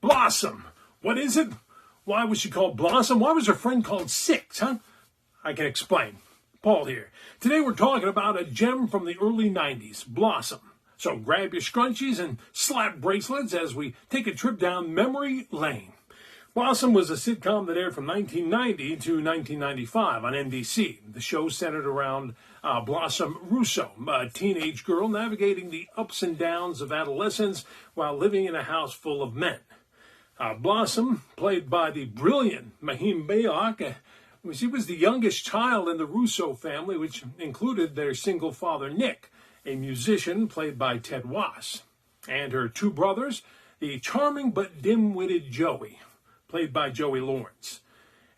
Blossom. What is it? Why was she called Blossom? Why was her friend called Six, huh? I can explain. Paul here. Today we're talking about a gem from the early 90s, Blossom. So grab your scrunchies and slap bracelets as we take a trip down memory lane. Blossom was a sitcom that aired from 1990 to 1995 on NBC. The show centered around Blossom Russo, a teenage girl navigating the ups and downs of adolescence while living in a house full of men. Blossom, played by the brilliant Mahim Bayok, she was the youngest child in the Russo family, which included their single father, Nick, a musician played by Ted Wass, and her two brothers, the charming but dim-witted Joey, played by Joey Lawrence,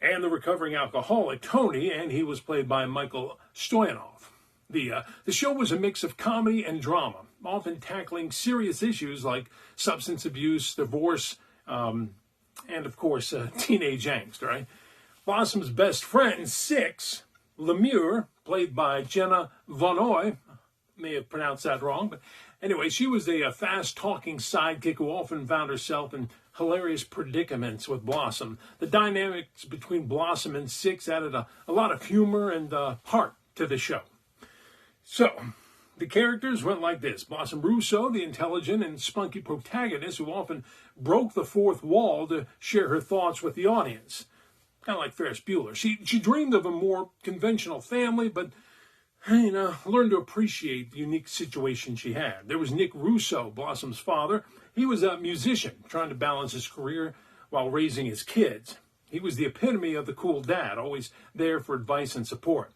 and the recovering alcoholic, Tony, and he was played by Michael Stoyanov. The show was a mix of comedy and drama, often tackling serious issues like substance abuse, divorce, and, of course, teenage angst, right? Blossom's best friend, Six, Lemure, played by Jenna Vonoy, may have pronounced that wrong, but anyway, she was a fast-talking sidekick who often found herself in hilarious predicaments with Blossom. The dynamics between Blossom and Six added a lot of humor and heart to the show. So, the characters went like this. Blossom Russo, the intelligent and spunky protagonist who often broke the fourth wall to share her thoughts with the audience. Kind of like Ferris Bueller. She dreamed of a more conventional family, but learned to appreciate the unique situation she had. There was Nick Russo, Blossom's father. He was a musician trying to balance his career while raising his kids. He was the epitome of the cool dad, always there for advice and support.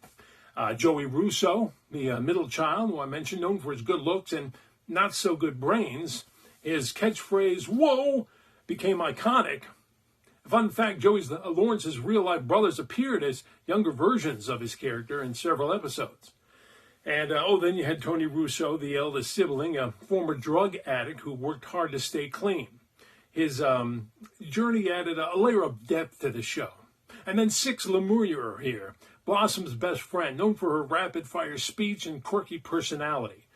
Joey Russo, the middle child, who I mentioned, known for his good looks and not so good brains, his catchphrase, "Whoa," became iconic. Fun fact, Joey Lawrence's real-life brothers appeared as younger versions of his character in several episodes. And, then you had Tony Russo, the eldest sibling, a former drug addict who worked hard to stay clean. His journey added a layer of depth to the show. And then Six Lemure here, Blossom's best friend, known for her rapid-fire speech and quirky personality.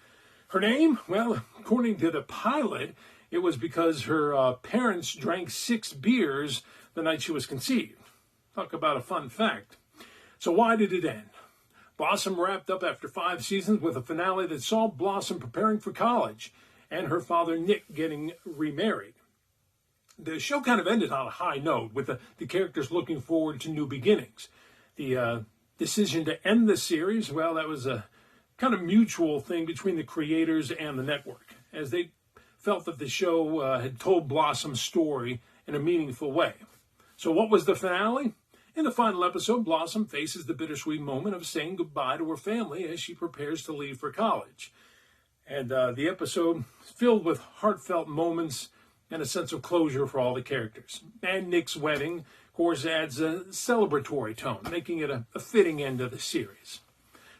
Her name? Well, according to the pilot, it was because her parents drank 6 beers the night she was conceived. Talk about a fun fact. So why did it end? Blossom wrapped up after 5 seasons with a finale that saw Blossom preparing for college and her father Nick getting remarried. The show kind of ended on a high note with the characters looking forward to new beginnings. The decision to end the series, well, that was a kind of mutual thing between the creators and the network, as they felt that the show had told Blossom's story in a meaningful way. So what was the finale? In the final episode, Blossom faces the bittersweet moment of saying goodbye to her family as she prepares to leave for college. And the episode is filled with heartfelt moments and a sense of closure for all the characters. And Nick's wedding, of course, adds a celebratory tone, making it a fitting end of the series.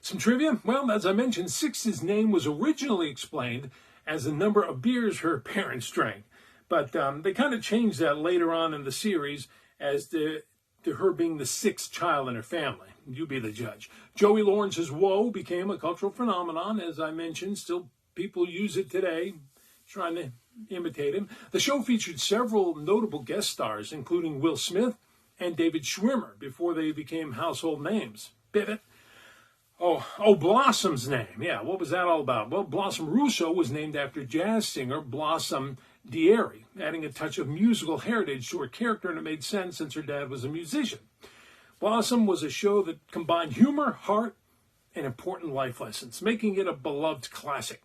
Some trivia? Well, as I mentioned, Six's name was originally explained as the number of beers her parents drank. But they kind of changed that later on in the series as to her being the 6th child in her family. You be the judge. Joey Lawrence's "Whoa" became a cultural phenomenon. As I mentioned, still people use it today, trying to imitate him. The show featured several notable guest stars, including Will Smith and David Schwimmer, before they became household names. Pivot. Oh, Blossom's name. Yeah, what was that all about? Well, Blossom Russo was named after jazz singer Blossom Dearie, adding a touch of musical heritage to her character, and it made sense since her dad was a musician. Blossom was a show that combined humor, heart, and important life lessons, making it a beloved classic.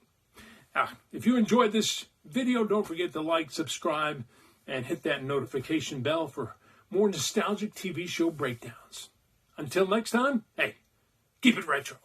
If you enjoyed this video, don't forget to like, subscribe, and hit that notification bell for more nostalgic TV show breakdowns. Until next time, hey, keep it retro.